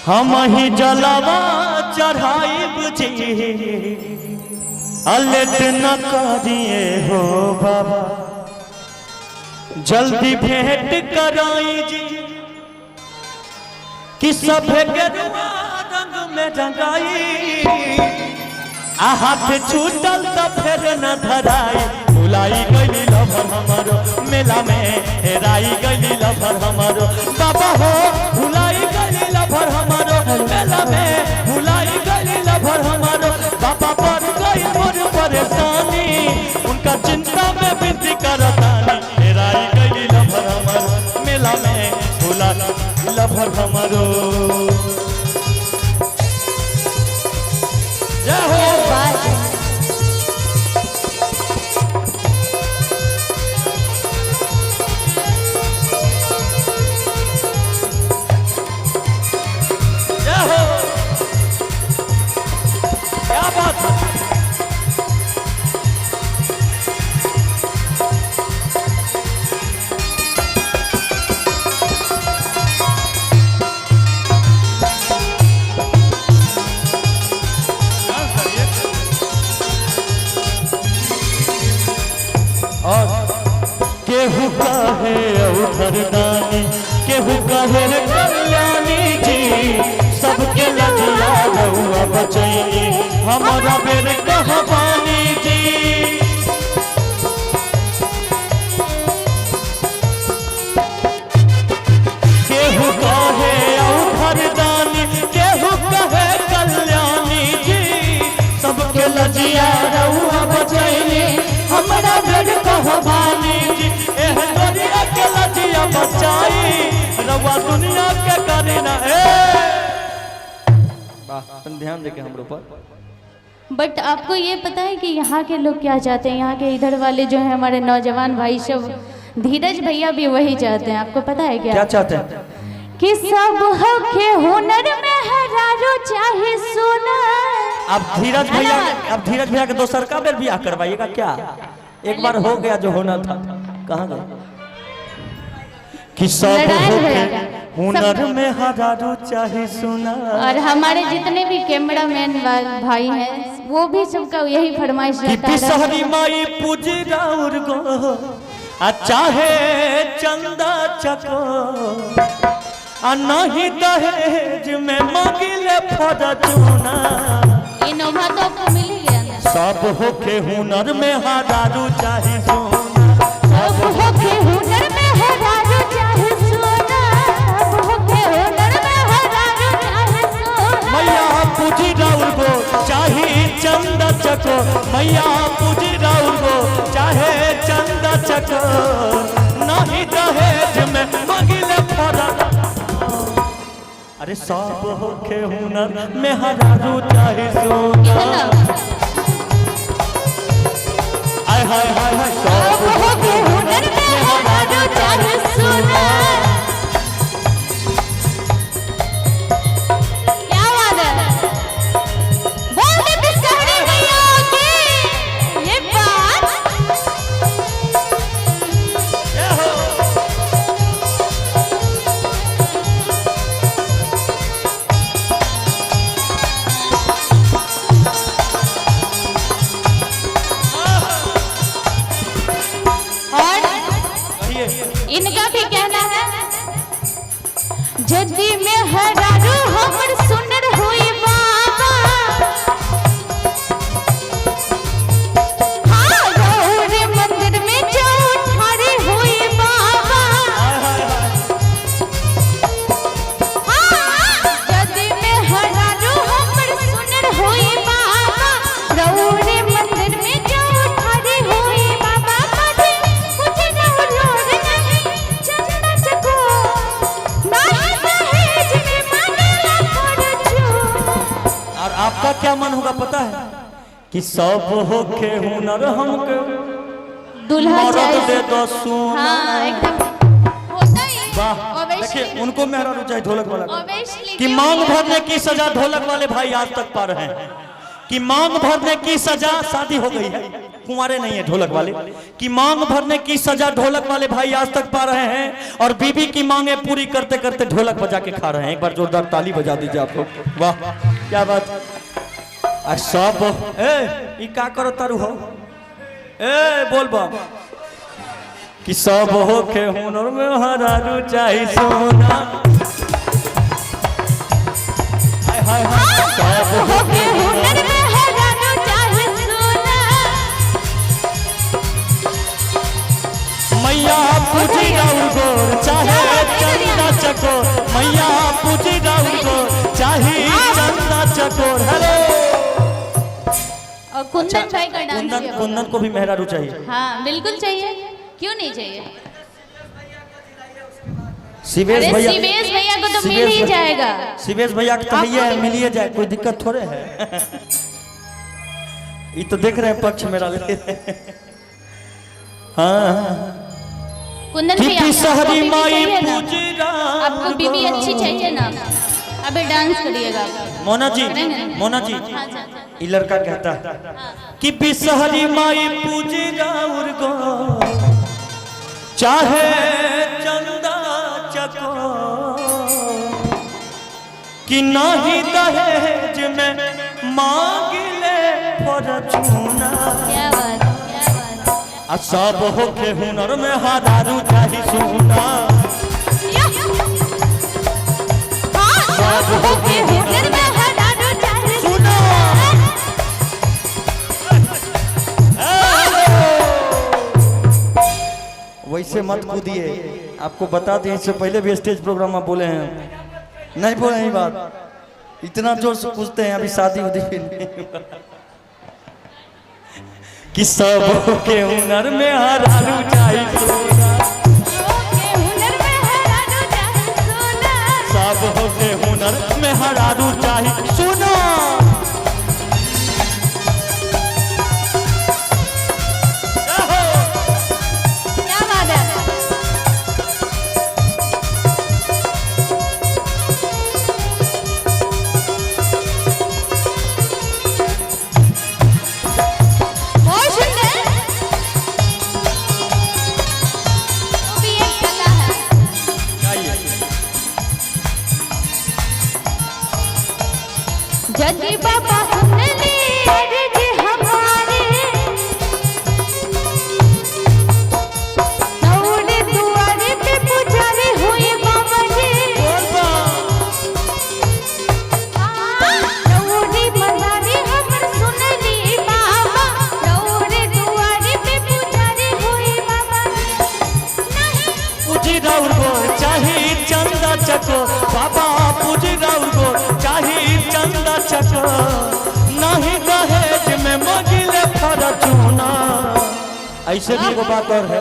हम ही जलवा चढ़ाई बुझी अलेट न करिए हो बाबा, जल्दी भेंट कराई जी कि सभे गेरुआ रंग में रंगाई। हाथ छूटल तो फिर न धराई, भुलाई गई लभर हमारो मेला में हेराई गई लभर हमारो। बाबा हो भुलाई गई लभर हमारो मेला में, भुलाई गई लभर हमारो। बाबा पर गई मोर परेशानी, उनका चिंता में विनती करतानी, हेराई गई लभर हमारो मेला में, भुलाई लभर हमारो। जय हो केहू कहे औधरदानी, केहू कहे कल्याणी जी, सबके लजिया रउआ बचैनी, हमारा बेर कहबानी जी। केहू कहे औधरदानी, केहू कहे कल्याणी जी, सबके लजिया रउआ बचैनी, हमारा बेर कहबानी जी। बचाई रवा दुनिया के करे ना। वाह, ध्यान देके हम लोग पर। बट आपको ये पता है कि यहाँ के लोग क्या चाहते हैं? यहाँ के इधर वाले जो है हमारे नौजवान भाई सब, धीरज भैया भी वही चाहते हैं। आपको पता है क्या चाहते हैं? कि सब के हुनर में हरारो चाहे सोना। अब धीरज भैया के दोसर का बेर ब्याह करवाइएगा क्या? एक बार हो गया जो होना था, कहाँ गया? कि सब हुनर में हरारो चाहे सोना। और हमारे जितने भी कैमरा मैन भाई हैं वो भी सबका यही फरमाइश रहता है। शहरी माई पूजी राउर गो चाहे चंदा चको, नहीं दहेज में मांगिले फॉर्चूना। इनोवा तो आपको मिल ही गया। सब होके हुनर में हरारो चाहे सोना, सब होके हुनर में हरारो चाहे सोना, सब होके हुनर में हरारो चाहे सोना। मैया पूजी राउर गो चाहे चंदा चको, मैया पूजी राउर गो चाहे चंदा चको, नहीं दहेज में मांगिले फॉर्चूना। अरे सब होके हुनर में हरारो चाहे सोना। हाय हाय हाय हाय, सब होके हुनर में हरारो चाहे सोना। क्या बात है? बोल दे बिस्कहरी भैया की ये बात। इनका भी कहना है, जदी में हरारो हमर सुनर होई बाबा, हाँ गौरी मंदिर में जाओ ठारे होई बाबा। हाँ जदी में हरारो हमर सुनर होई बाबा, गौरी मंदिर में जाओ ठारे होई बाबा। मुझे ना रोड नहीं चंदा चको, नहीं दहेज में मांगला फॉर्चून। और आपका क्या मन होगा पता है? कि सब होके हुनर हमके दुल्हा मर्द दे दो सोना। हाँ एकदम होता ही। वाह, देखिए उनको मेहरारू चाहिए ढोलक वाला Obviously, कि मांग भरने की सजा ढोलक वाले भाई आज तक पा रहे हैं, कि मांग भरने की सजा शादी हो गई है। कुंवारे नहीं है ढोलक वाले कि मांग भरने की सजा ढोलक वाले भाई आज तक पा रहे हैं और बीबी की मांगे पूरी करते करते ढोलक बजा के खा रहे हैं। एक बार जोरदार ताली बजा दीजिए आप लोग। वाह क्या बात। सब ए का करो तारू हो ए बोल बा कि सब हो के हुनर में हरारू चाही सोना। हाय हाय हाय सब हो के हुनर में हरारू चाही सोना। मैया पूजी राउर गोर चाहे चंदा चकोर। मैया पूजी राउर गोर चाहे चंदा चकोर। हेलो और कुंदन भाई का डांस किया। कुंदन को भी मेहरारू चाहिए। हाँ बिल्कुल चाहिए, क्यों नहीं चाहिए। शिवेश भैया, शिवेश भैया को तो मिल ही जाएगा। शिवेश भैया को तो मिल ही जाए, कोई दिक्कत थोड़े है। ये तो देख रहे हैं पक्ष मेरा ले। हाँ कुंदन भैया शहरी माई आपको बीबी अच्छी चाहिए ना, अबे डांस करिएगा। मोना जी, मोना जी ये लड़का कहता कि बिसहरी माई पूजी राउर गो चाहे चंदा चको कि नहीं दहेज में मांग ले फॉर्चूना। क्या बात, क्या बात। सब हो के हुनर में हरारू चाही सोना। सब हो के हुनर में हरारू चाही सोना। वैसे मत कूदिए, आपको बता दें इससे पहले भी स्टेज प्रोग्राम में बोले हैं, नहीं बोले नहीं बात। इतना जोर से कूदते हैं अभी शादी उदी कि सब के हुनर में हरारू चाही सोना। सब के हुनर में हरारू चाही सोना। जगी बाबा सुन ले अर्ज हमारे, दौड़े दुआरे पे पुजारी हुए बाबा जी। दौड़े मदारी हमर सुन ली बाबा, दौड़े दुआरे पे पुजारी हुए बाबा। पूजी राउर गोर चाही चंदा चको बाबा, पूजी राउर गोर चाही चंदा चको नहीं दहेज में मगिले फॉर्चूना। ऐसे भी एगो बात और है।